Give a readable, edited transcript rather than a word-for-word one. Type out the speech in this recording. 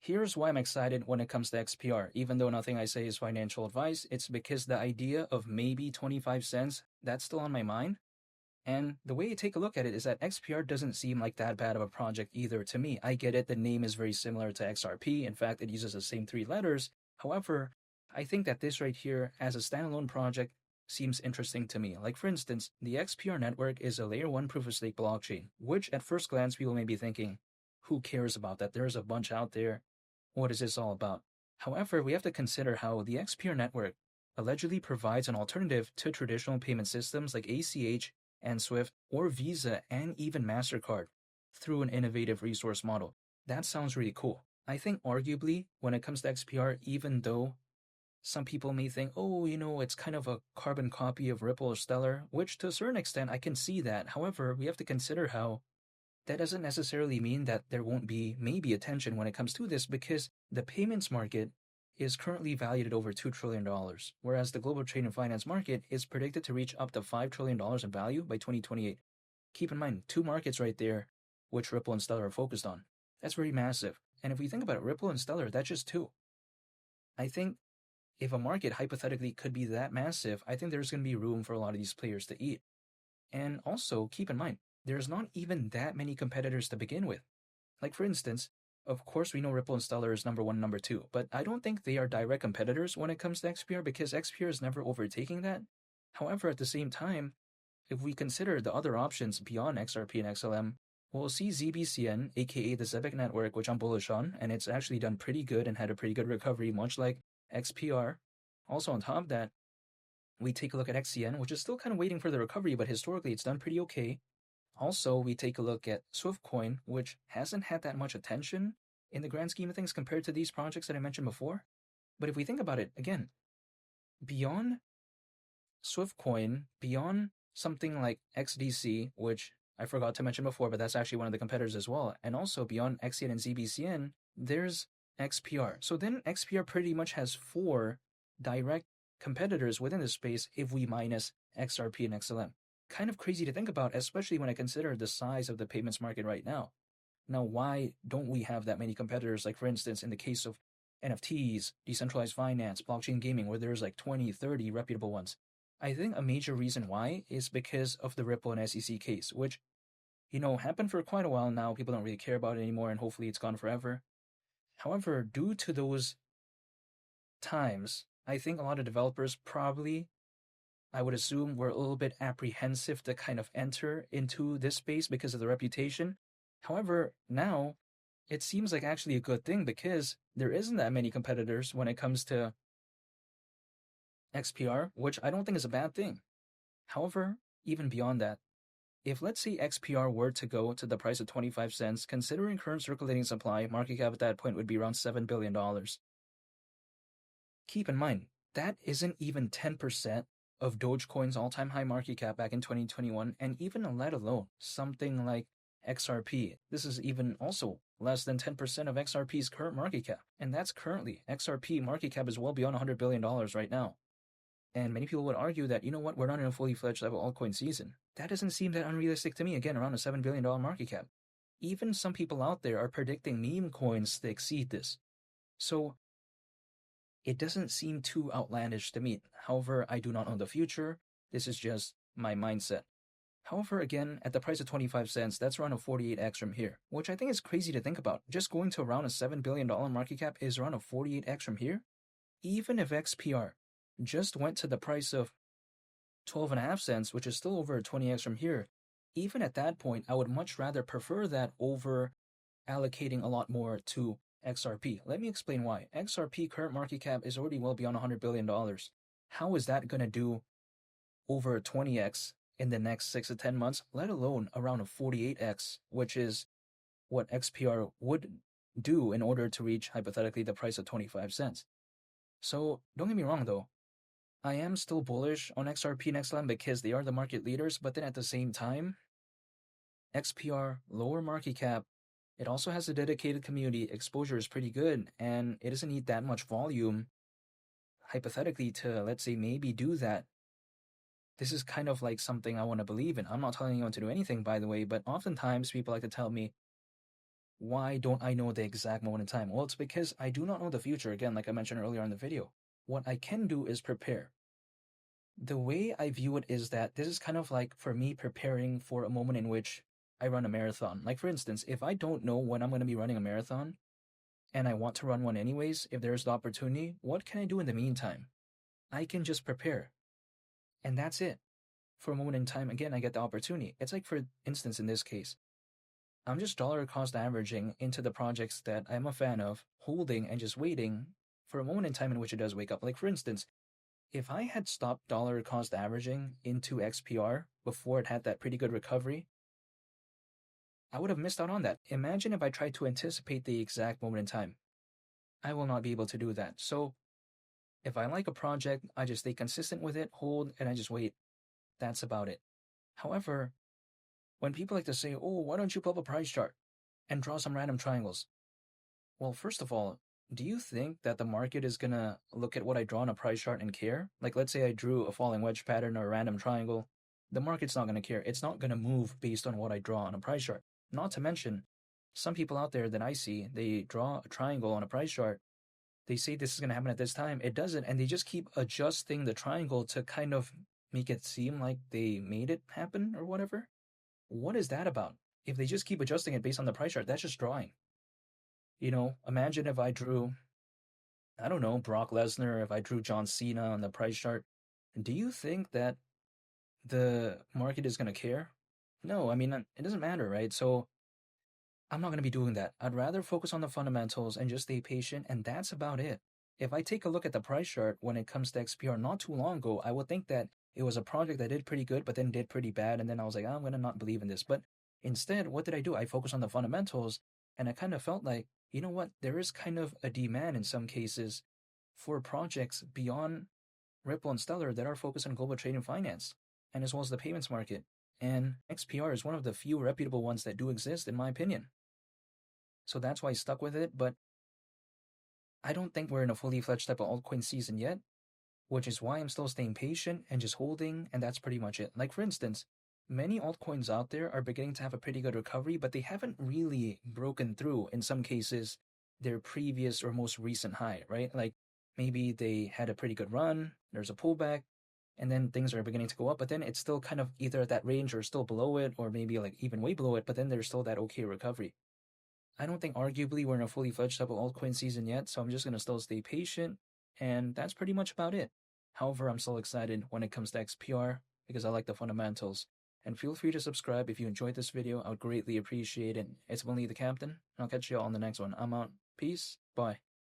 Here's why I'm excited when it comes to XPR. Even though nothing I say is financial advice, it's because the idea of maybe 25 cents, that's still on my mind. And the way you take a look at it is that XPR doesn't seem like that bad of a project either to me. I get it, the name is very similar to XRP. In fact, it uses the same three letters. However, I think that this right here, as a standalone project, seems interesting to me. Like for instance, the XPR network is a layer 1 proof of stake blockchain, which at first glance people may be thinking, who cares about that? There's a bunch out there. What is this all about? However, we have to consider how the XPR network allegedly provides an alternative to traditional payment systems like ACH and SWIFT or Visa and even MasterCard through an innovative resource model. That sounds really cool. I think arguably when it comes to XPR, even though some people may think, oh, it's kind of a carbon copy of Ripple or Stellar, which to a certain extent I can see that. However, we have to consider how that doesn't necessarily mean that there won't be maybe attention when it comes to this, because the payments market is currently valued at over $2 trillion, whereas the global trade and finance market is predicted to reach up to $5 trillion in value by 2028. Keep in mind, two markets right there, which Ripple and Stellar are focused on. That's very massive. And if we think about it, Ripple and Stellar, that's just two. I think if a market hypothetically could be that massive, I think there's going to be room for a lot of these players to eat. And also, keep in mind, there's not even that many competitors to begin with. Like for instance, of course we know Ripple and Stellar is number 1, number 2, but I don't think they are direct competitors when it comes to XPR because XPR is never overtaking that. However, at the same time, if we consider the other options beyond XRP and XLM, we'll see ZBCN, aka the Zebec network, which I'm bullish on, and it's actually done pretty good and had a pretty good recovery, much like XPR. Also on top of that, we take a look at XCN, which is still kind of waiting for the recovery, but historically it's done pretty okay. Also, we take a look at Swiftcoin, which hasn't had that much attention in the grand scheme of things compared to these projects that I mentioned before. But if we think about it, again, beyond Swiftcoin, beyond something like XDC, which I forgot to mention before, but that's actually one of the competitors as well, and also beyond XCN and ZBCN, there's XPR. So then XPR pretty much has 4 direct competitors within the space if we minus XRP and XLM. Kind of crazy to think about, especially when I consider the size of the payments market right now. Now, why don't we have that many competitors? Like, for instance, in the case of NFTs, decentralized finance, blockchain gaming, where there's like 20, 30 reputable ones. I think a major reason why is because of the Ripple and SEC case, which, happened for quite a while now. People don't really care about it anymore, and hopefully it's gone forever. However, due to those times, I think a lot of developers probably, I would assume, were a little bit apprehensive to kind of enter into this space because of the reputation. However, now it seems like actually a good thing because there isn't that many competitors when it comes to XPR, which I don't think is a bad thing. However, even beyond that, if let's say XPR were to go to the price of 25 cents, considering current circulating supply, market cap at that point would be around $7 billion. Keep in mind, that isn't even 10% of Dogecoin's all-time high market cap back in 2021, and even let alone something like XRP. This is even also less than 10% of XRP's current market cap, and that's currently. XRP market cap is well beyond $100 billion right now. And many people would argue that, we're not in a fully fledged level altcoin season. That doesn't seem that unrealistic to me, again, around a $7 billion market cap. Even some people out there are predicting meme coins to exceed this. So it doesn't seem too outlandish to me. However, I do not know the future. This is just my mindset. However, again, at the price of 25 cents, that's around a 48x from here, which I think is crazy to think about. Just going to around a $7 billion market cap is around a 48x from here. Even if XPR just went to the price of 12.5 cents, which is still over a 20x from here, even at that point, I would much rather prefer that over allocating a lot more to XRP. Let me explain why. XRP current market cap is already well beyond $100 billion. How is that going to do over a 20x in the next 6 to 10 months, let alone around a 48x, which is what XPR would do in order to reach, hypothetically, the price of 25 cents. So, don't get me wrong though, I am still bullish on XRP and XLM because they are the market leaders, but then at the same time, XPR, lower market cap, it also has a dedicated community, exposure is pretty good, and it doesn't need that much volume, hypothetically, to, let's say, maybe do that. This is kind of like something I want to believe in. I'm not telling anyone to do anything, by the way, but oftentimes people like to tell me, Why don't I know the exact moment in time? Well, it's because I do not know the future. Again, like I mentioned earlier in the video, what I can do is prepare. The way I view it is that this is kind of like for me preparing for a moment in which I run a marathon. Like, for instance, if I don't know when I'm going to be running a marathon and I want to run one anyways, if there's the opportunity, what can I do in the meantime? I can just prepare. And that's it. For a moment in time, again, I get the opportunity. It's like, for instance, in this case, I'm just dollar cost averaging into the projects that I'm a fan of, holding and just waiting for a moment in time in which it does wake up. Like, for instance, if I had stopped dollar cost averaging into XPR before it had that pretty good recovery, I would have missed out on that. Imagine if I tried to anticipate the exact moment in time. I will not be able to do that. So, if I like a project, I just stay consistent with it, hold, and I just wait. That's about it. However, when people like to say, oh, why don't you pull up a price chart and draw some random triangles? Well, first of all, do you think that the market is going to look at what I draw on a price chart and care? Like, let's say I drew a falling wedge pattern or a random triangle. The market's not going to care. It's not going to move based on what I draw on a price chart. Not to mention, some people out there that I see, they draw a triangle on a price chart. They say this is going to happen at this time. It doesn't. And they just keep adjusting the triangle to kind of make it seem like they made it happen or whatever. What is that about? If they just keep adjusting it based on the price chart, that's just drawing. Imagine if I drew, I don't know, Brock Lesnar, if I drew John Cena on the price chart. Do you think that the market is going to care? No, I mean, it doesn't matter, right? So I'm not going to be doing that. I'd rather focus on the fundamentals and just stay patient, and that's about it. If I take a look at the price chart when it comes to XPR not too long ago, I would think that it was a project that did pretty good, but then did pretty bad, and then I was like, I'm going to not believe in this. But instead, what did I do? I focused on the fundamentals, and I kind of felt like, you know what, there is kind of a demand in some cases for projects beyond Ripple and Stellar that are focused on global trade and finance, and as well as the payments market. And XPR is one of the few reputable ones that do exist, in my opinion. So that's why I stuck with it, but I don't think we're in a fully fledged type of altcoin season yet, which is why I'm still staying patient and just holding, and that's pretty much it. Like, for instance, many altcoins out there are beginning to have a pretty good recovery, but they haven't really broken through, in some cases, their previous or most recent high, right? Like, maybe they had a pretty good run, there's a pullback, and then things are beginning to go up, but then it's still kind of either at that range or still below it, or maybe like even way below it, but then there's still that okay recovery. I don't think arguably we're in a fully fledged type of altcoin season yet, so I'm just going to still stay patient, and that's pretty much about it. However, I'm still excited when it comes to XPR because I like the fundamentals. And feel free to subscribe if you enjoyed this video. I would greatly appreciate it. It's been Lee the Captain, and I'll catch you all on the next one. I'm out. Peace. Bye.